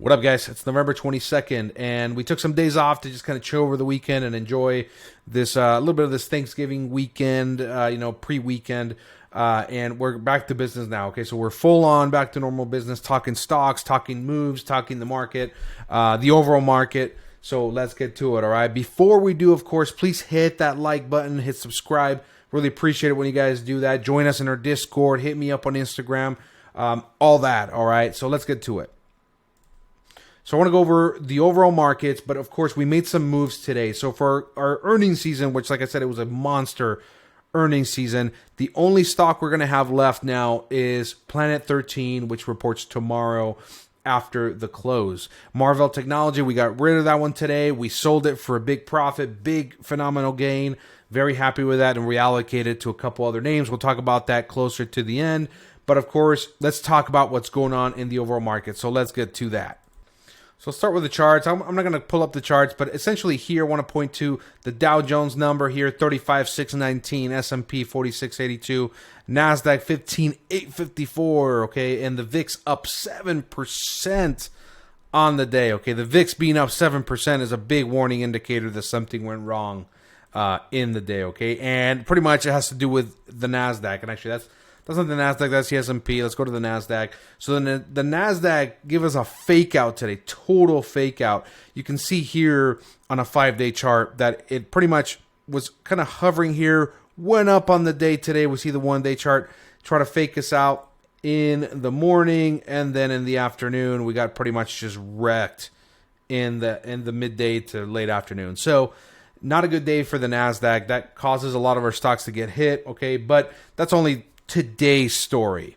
What up, guys? It's November 22nd, and we took some days off to just kind of chill over the weekend and enjoy this little bit of this Thanksgiving weekend, pre-weekend, and we're back to business now. Okay, so we're full on back to normal business, talking stocks, talking moves, talking the market, the overall market. So let's get to it, all right? Before we do, of course, please hit that like button, hit subscribe. Really appreciate it when you guys do that. Join us in our Discord. Hit me up on Instagram. All that, all right? So let's get to it. So I want to go over the overall markets, but of course we made some moves today. So for our earnings season, which like I said, it was a monster earnings season, the only stock we're going to have left now is Planet 13, which reports tomorrow after the close. Marvell Technology, we got rid of that one today. We sold it for a big profit, big phenomenal gain. Very happy with that and reallocated to a couple other names. We'll talk about that closer to the end. But of course, let's talk about what's going on in the overall market. So let's get to that. So let's start with the charts. I'm not going to pull up the charts, but essentially here I want to point to the Dow Jones number here, 35,619, S&P 4682, NASDAQ 15,854, okay, and the VIX up 7% on the day, okay. The VIX being up 7% is a big warning indicator that something went wrong in the day, okay, and pretty much it has to do with the NASDAQ, and actually that's not the NASDAQ, that's the S&P. Let's go to the NASDAQ. So then the NASDAQ give us a fake out today, total fake out. You can see here on a 5-day chart that it pretty much was kind of hovering here, went up on the day today. We see the 1-day chart try to fake us out in the morning, and then in the afternoon, we got pretty much just wrecked in the midday to late afternoon. So not a good day for the NASDAQ. That causes a lot of our stocks to get hit, okay, but that's only today's story.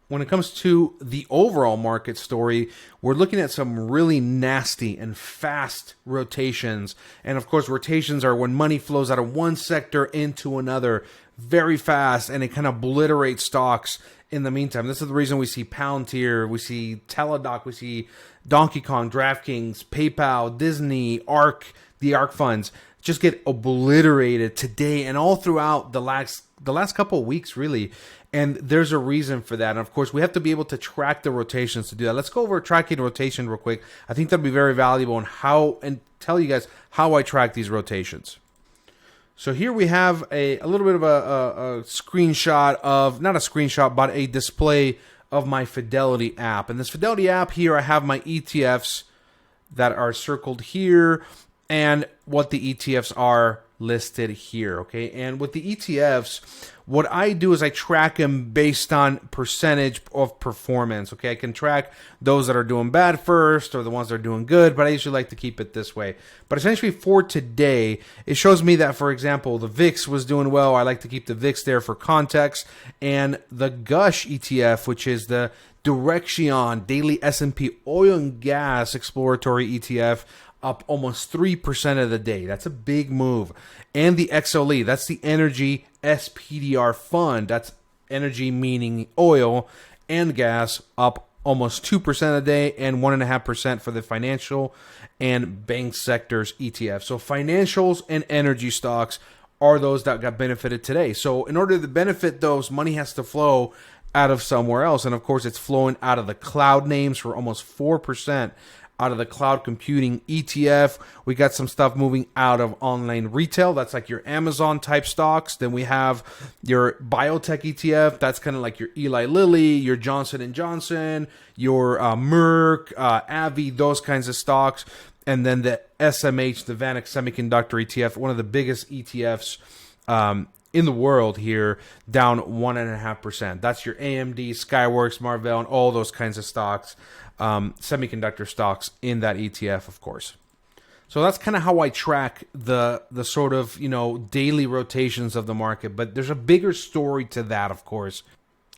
When it comes to the overall market story, we're looking at some really nasty and fast rotations. And of course, rotations are when money flows out of one sector into another very fast, and it kind of obliterates stocks in the meantime. This is the reason we see Palantir, we see Teladoc, we see Donkey Kong, Draftkings, PayPal, Disney, the ARK funds just get obliterated today and all throughout the last couple of weeks, really. And there's a reason for that. And of course, we have to be able to track the rotations to do that. Let's go over tracking rotation real quick. I think that'll be very valuable and tell you guys how I track these rotations. So here we have a little bit of a screenshot of, not a screenshot, but a display of my Fidelity app. And this Fidelity app here, I have my ETFs that are circled here and what the ETFs are listed here, okay? And with the ETFs, what I do is I track them based on percentage of performance, okay? I can track those that are doing bad first or the ones that are doing good, but I usually like to keep it this way. But essentially for today, it shows me that, for example, the VIX was doing well. I like to keep the VIX there for context. And the Gush ETF, which is the Direction Daily S&P Oil and Gas Exploratory ETF, up almost 3% of the day. That's a big move. And the XLE, that's the Energy SPDR Fund. That's energy meaning oil and gas, up almost 2% a day and 1.5% for the financial and bank sectors ETF. So financials and energy stocks are those that got benefited today. So in order to benefit those, money has to flow out of somewhere else. And of course, it's flowing out of the cloud names for almost 4%. Out of the cloud computing ETF. We got some stuff moving out of online retail. That's like your Amazon type stocks. Then we have your biotech ETF. That's kind of like your Eli Lilly, your Johnson & Johnson, your Merck, AbbVie, those kinds of stocks. And then the SMH, the Vanex Semiconductor ETF, one of the biggest ETFs in the world here, down 1.5%. That's your AMD, Skyworks, Marvell, and all those kinds of stocks. Semiconductor stocks in that ETF, of course. So that's kind of how I track the sort of, daily rotations of the market. But there's a bigger story to that, of course.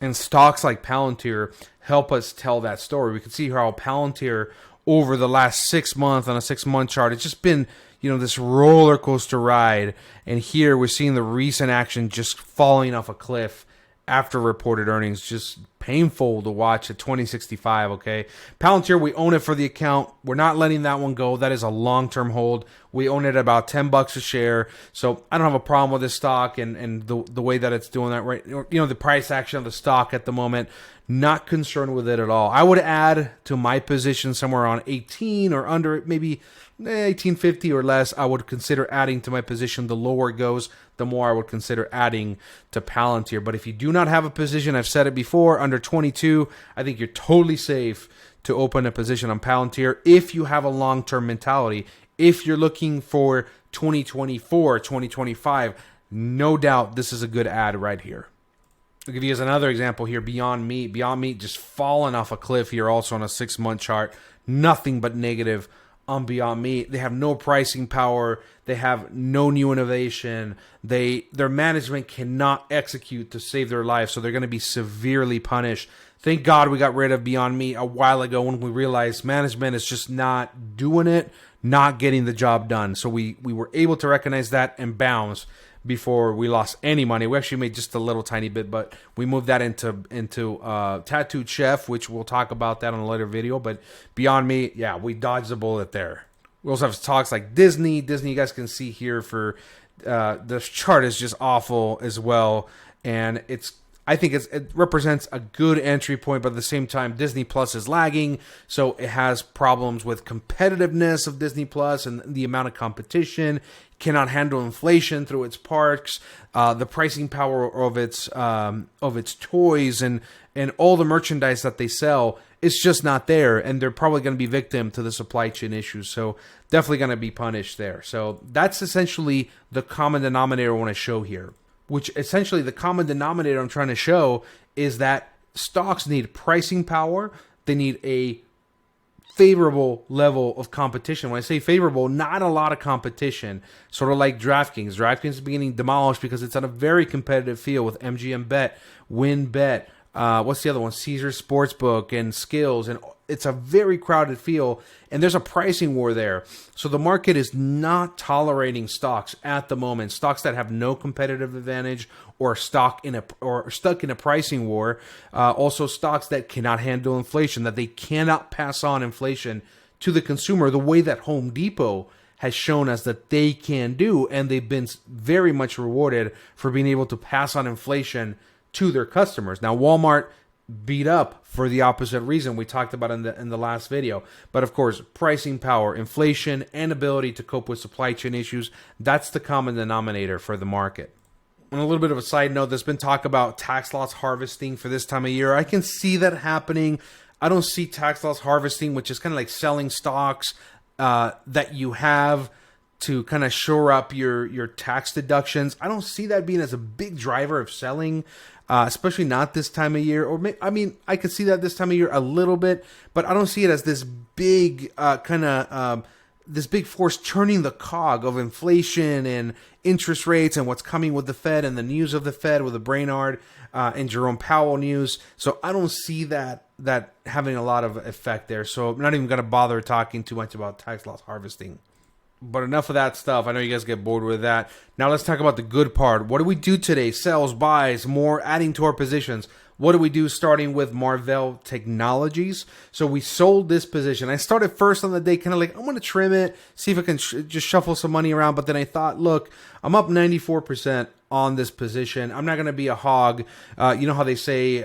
And stocks like Palantir help us tell that story. We can see how Palantir over the last 6 months on a 6-month chart, it's just been, this roller coaster ride. And here we're seeing the recent action just falling off a cliff after reported earnings. Just painful to watch at 2065, okay? Palantir, we own it for the account. We're not letting that one go. That is a long-term hold. We own it at about $10 a share. So I don't have a problem with this stock and the way that it's doing that right. The price action of the stock at the moment, Not concerned with it at all. I would add to my position somewhere around 18 or under, maybe 1850 or less. I would consider adding to my position. The lower it goes, the more I would consider adding to Palantir. But if you do not have a position, I've said it before, under 22, I think you're totally safe to open a position on Palantir if you have a long-term mentality. If you're looking for 2024, 2025, no doubt this is a good add right here. I'll give you as another example here, Beyond Meat. Beyond Meat just falling off a cliff here also on a 6-month chart. Nothing but negative on Beyond Meat. They have no pricing power. They have no new innovation. Their management cannot execute to save their life, so they're going to be severely punished. Thank God we got rid of Beyond Meat a while ago when we realized management is just not doing it, not getting the job done. So we were able to recognize that and bounce before we lost any money. We actually made just a little tiny bit, but we moved that into Tattooed Chef, which we'll talk about that on a later video. But Beyond Meat, yeah, we dodged the bullet there. We also have stocks like Disney. Disney, you guys can see here for this chart is just awful as well, and I think it represents a good entry point, but at the same time, Disney Plus is lagging, so it has problems with competitiveness of Disney Plus and the amount of competition. Cannot handle inflation through its parks, the pricing power of its toys and all the merchandise that they sell. It's just not there, and they're probably going to be victim to the supply chain issues. So definitely going to be punished there. So that's essentially the common denominator I want to show here. Which essentially the common denominator I'm trying to show is that stocks need pricing power. They need a favorable level of competition. When I say favorable, not a lot of competition. Sort of like DraftKings. DraftKings is beginning demolished because it's on a very competitive field with MGM Bet, WinBet, what's the other one? Caesars Sportsbook and Skills, and it's a very crowded field, and there's a pricing war there. So the market is not tolerating stocks at the moment. Stocks that have no competitive advantage or stuck in a pricing war. Also stocks that cannot handle inflation, that they cannot pass on inflation to the consumer the way that Home Depot has shown us that they can do, and they've been very much rewarded for being able to pass on inflation to their customers. Now, Walmart beat up for the opposite reason we talked about in the last video. But of course, pricing power, inflation, and ability to cope with supply chain issues, that's the common denominator for the market. On a little bit of a side note, there's been talk about tax loss harvesting for this time of year. I can see that happening. I don't see tax loss harvesting, which is kind of like selling stocks that you have to kind of shore up your tax deductions. I don't see that being as a big driver of selling, especially not this time of year. Or I could see that this time of year a little bit, but I don't see it as this big this big force turning the cog of inflation and interest rates and what's coming with the Fed and the news of the Fed with the Brainard and Jerome Powell news. So I don't see that having a lot of effect there. So I'm not even going to bother talking too much about tax loss harvesting. But enough of that stuff. I know you guys get bored with that. Now let's talk about the good part. What do we do today? Sells, buys, more, adding to our positions. What do we do starting with Marvell Technologies? So we sold this position. I started first on the day kind of like, I'm going to trim it, see if I can just shuffle some money around. But then I thought, look, I'm up 94% on this position. I'm not going to be a hog. You know how they say,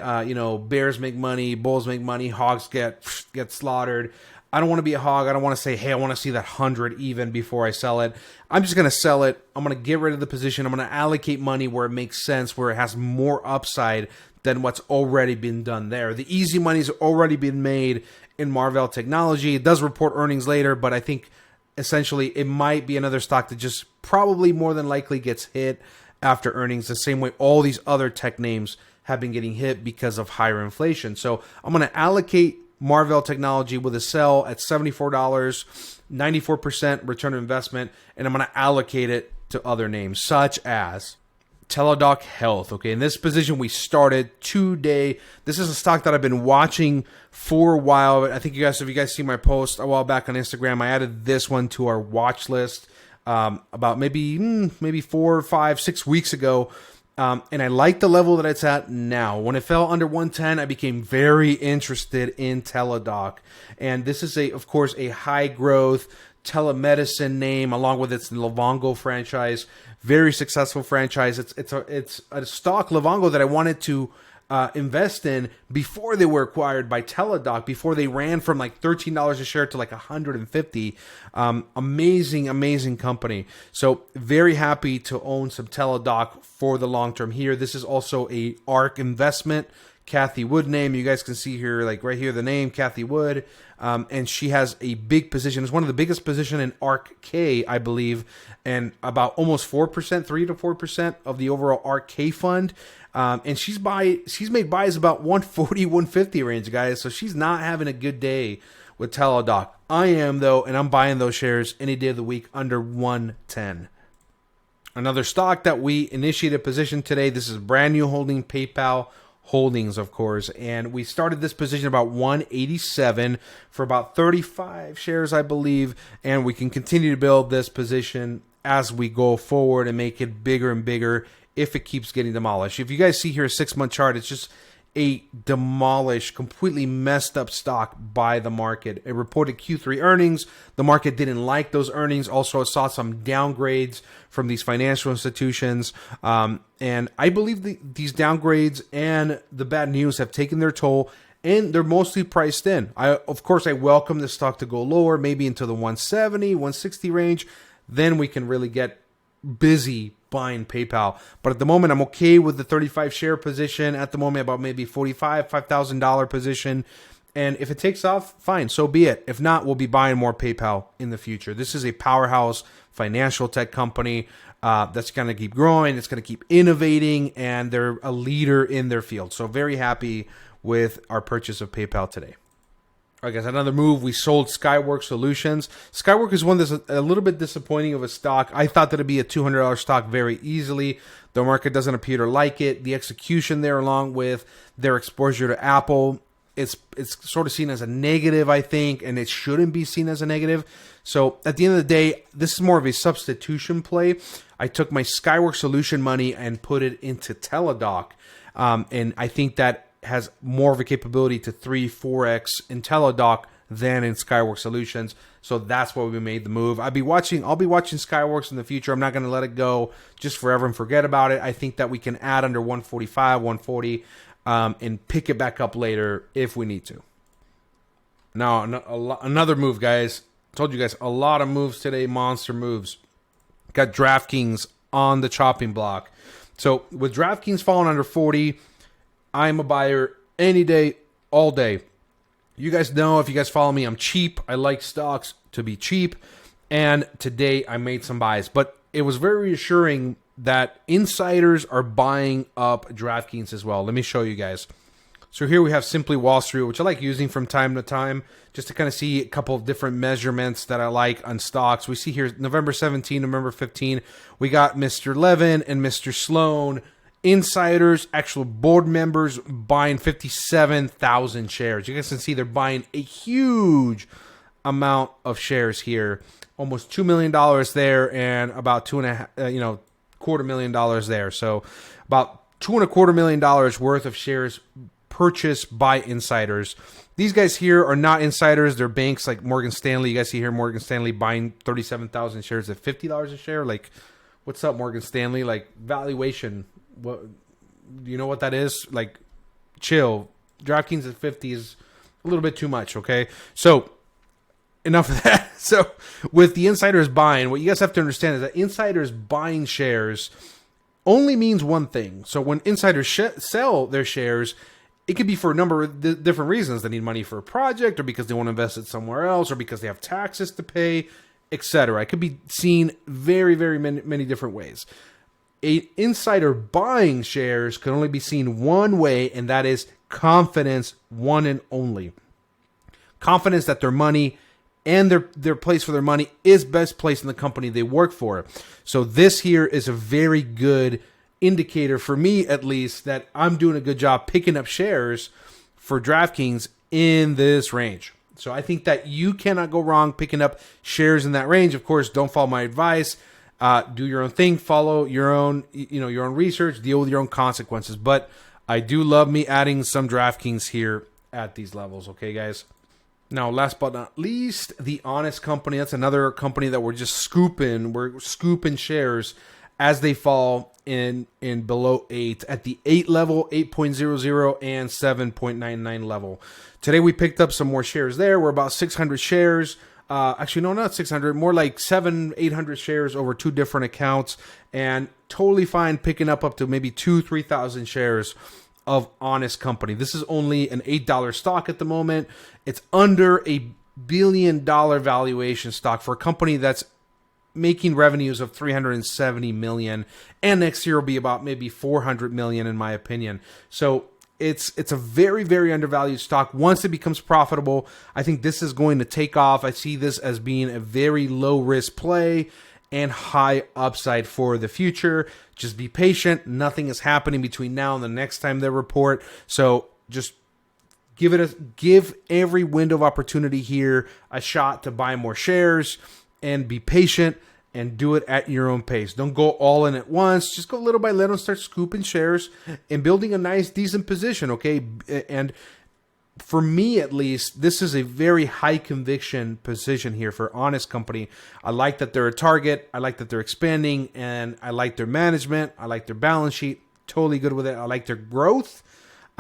bears make money, bulls make money, hogs get slaughtered. I don't want to be a hog. I don't want to say, hey, I want to see that 100 even before I sell it. I'm just going to sell it. I'm going to get rid of the position. I'm going to allocate money where it makes sense, where it has more upside than what's already been done there. The easy money's already been made in Marvell Technology. It does report earnings later, but I think essentially it might be another stock that just probably more than likely gets hit after earnings, the same way all these other tech names have been getting hit because of higher inflation. So I'm going to allocate Marvell Technology with a sell at $74, 94% return on investment, and I'm going to allocate it to other names such as Teladoc Health. Okay, in this position we started today. This is a stock that I've been watching for a while. I think if you guys see my post a while back on Instagram, I added this one to our watch list about maybe 4, 5, 6 weeks ago. And I like the level that it's at now. When it fell under 110, I became very interested in Teladoc. And this is, of course, a high-growth telemedicine name, along with its Livongo franchise. Very successful franchise. It's a stock, Livongo, that I wanted to invest in before they were acquired by Teladoc, before they ran from like $13 a share to like 150. Amazing company. So very happy to own some Teladoc for the long term here. This is also a ARK investment. Kathy Wood name. You guys can see here, like right here, the name, Kathy Wood. And she has a big position. It's one of the biggest position in ARK-K, I believe, and about almost 4%, 3 to 4% of the overall ARK-K fund. And she's made buys about 140, 150 range, guys. So she's not having a good day with Teladoc. I am, though, and I'm buying those shares any day of the week under 110. Another stock that we initiated a position today. This is brand new holding, PayPal Holdings, of course, and we started this position about 187 for about 35 shares, I believe, and we can continue to build this position as we go forward and make it bigger and bigger if it keeps getting demolished. If you guys see here a 6-month chart, it's just a demolished, completely messed up stock by the market. It reported Q3 earnings. The market didn't like those earnings. Also saw some downgrades from these financial institutions. And I believe these downgrades and the bad news have taken their toll, and they're mostly priced in. Of course, I welcome the stock to go lower, maybe into the 170, 160 range. Then we can really get busy buying PayPal. But at the moment, I'm okay with the 35 share position. At the moment, about maybe $5,000 position. And if it takes off, fine, so be it. If not, we'll be buying more PayPal in the future. This is a powerhouse financial tech company that's going to keep growing. It's going to keep innovating, and they're a leader in their field. So very happy with our purchase of PayPal today. All right, guys, another move. We sold Skyworks Solutions. Skyworks is one that's a little bit disappointing of a stock. I thought that it'd be a $200 stock very easily. The market doesn't appear to like it. The execution there, along with their exposure to Apple, it's sort of seen as a negative, I think, and it shouldn't be seen as a negative. So at the end of the day, this is more of a substitution play. I took my Skyworks Solution money and put it into Teladoc, and I think that has more of a capability to 3-4x in Teladoc than in Skyworks Solutions. So that's why we made the move. I'll be watching Skyworks in the future. I'm not going to let it go just forever and forget about it. I think that we can add under 145, 140, and pick it back up later if we need to. Now, another move, guys. Told you guys, a lot of moves today, monster moves. Got Draftkings on the chopping block. So with Draftkings falling under 40, I'm a buyer any day, all day. You guys know, if you guys follow me, I'm cheap. I like stocks to be cheap. And today I made some buys. But it was very reassuring that insiders are buying up Draftkings as well. Let me show you guys. So here we have Simply Wall Street, which I like using from time to time, just to kind of see a couple of different measurements that I like on stocks. We see here November 17, November 15. We got Mr. Levin and Mr. Sloan, insiders, actual board members, buying 57,000 shares. You guys can see they're buying a huge amount of shares here. Almost $2 million there, and about $2.25 million there. So about $2.25 million worth of shares purchased by insiders. These guys here are not insiders. They're banks like Morgan Stanley. You guys see here Morgan Stanley buying 37,000 shares at $50 a share. Like, what's up, Morgan Stanley? Like, valuation. What, do you know what that is? Like, chill. DraftKings at 50 is a little bit too much, okay? So, enough of that. So, with the insiders buying, what you guys have to understand is that insiders buying shares only means one thing. So, when insiders sell their shares, it could be for a number of different reasons. They need money for a project, or because they want to invest it somewhere else, or because they have taxes to pay, etc. It could be seen very, very many different ways. An insider buying shares can only be seen one way, and that is confidence, one and only. Confidence that their money and their place for their money is best placed in the company they work for. So this here is a very good indicator for me, at least, that I'm doing a good job picking up shares for DraftKings in this range. So I think that you cannot go wrong picking up shares in that range. Of course, don't follow my advice. Do your own thing. Follow your own, your own research. Deal with your own consequences. But I do love me adding some DraftKings here at these levels. Okay, guys. Now, last but not least, the Honest Company. That's another company that we're just scooping. We're scooping shares as they fall in below 8 at the 8 level, 8.00 and 7.99 level. Today we picked up some more shares there. We're about 600 shares. Actually, no, not 600, more like 800 shares over 2 different accounts, and totally fine picking up to maybe 3,000 shares of Honest Company. This is only an $8 stock at the moment. It's under a $1 billion valuation stock for a company that's making revenues of $370 million, and next year will be about maybe $400 million in my opinion. So it's a very, very undervalued stock. Once it becomes profitable, I think this is going to take off. I see this as being a very low risk play and high upside for the future. Just be patient. Nothing is happening between now and the next time they report. So just give every window of opportunity here a shot to buy more shares, and be patient and do it at your own pace. Don't go all in at once. Just go little by little and start scooping shares and building a nice, decent position, okay? And for me, at least, this is a very high conviction position here for Honest Company. I like that they're a target. I like that they're expanding, and I like their management. I like their balance sheet. Totally good with it. I like their growth.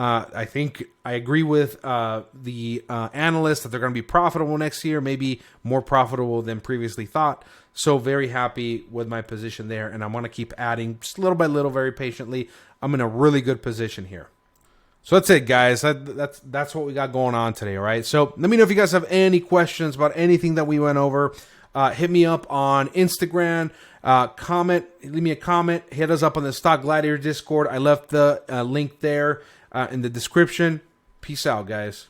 I think I agree with the analysts that they're going to be profitable next year, maybe more profitable than previously thought. So very happy with my position there, and I want to keep adding just little by little, very patiently. I'm in a really good position here. So that's it, guys. That's what we got going on today, all right? So let me know if you guys have any questions about anything that we went over. Hit me up on Instagram. Leave me a comment. Hit us up on the Stock Gladiator Discord. I left the link there in the description. Peace out, guys.